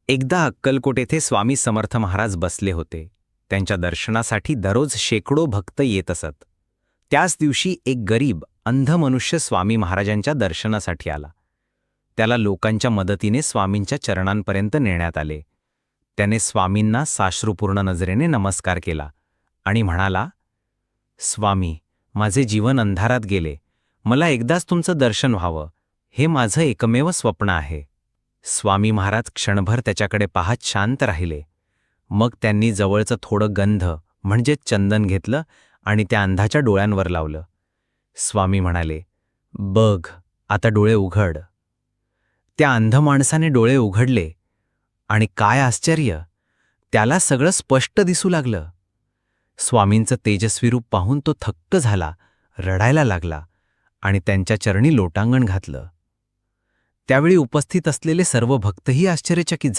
एकदा अक्कलकोट येथे स्वामी समर्थ महाराज बसले होते. त्यांच्या दर्शनासाठी दररोज शेकडो भक्त येत असत. त्याच दिवशी एक गरीब अंध मनुष्य स्वामी महाराजांच्या दर्शनासाठी आला. त्याला लोकांच्या मदतीने स्वामींच्या चरणांपर्यंत नेण्यात आले. त्याने स्वामींना साश्रुपूर्ण नजरेने नमस्कार केला आणि म्हणाला, स्वामी, माझे जीवन अंधारात गेले. मला एकदाच तुमचं दर्शन व्हावं, हे माझं एकमेव स्वप्न आहे. स्वामी महाराज क्षणभर त्याच्याकडे पाहत शांत राहिले. मग त्यांनी जवळचं थोडं गंध म्हणजेच चंदन घेतलं आणि त्या अंधाच्या डोळ्यांवर लावलं. स्वामी म्हणाले, बघ, आता डोळे उघड. त्या अंध माणसाने डोळे उघडले आणि काय आश्चर्य, त्याला सगळं स्पष्ट दिसू लागलं. स्वामींचं तेजस्वी रूप पाहून तो थक्क झाला, रडायला लागला आणि त्यांच्या चरणी लोटांगण घातलं. त्यावेळी उपस्थित असलेले सर्व भक्तही आश्चर्यचकित झाले.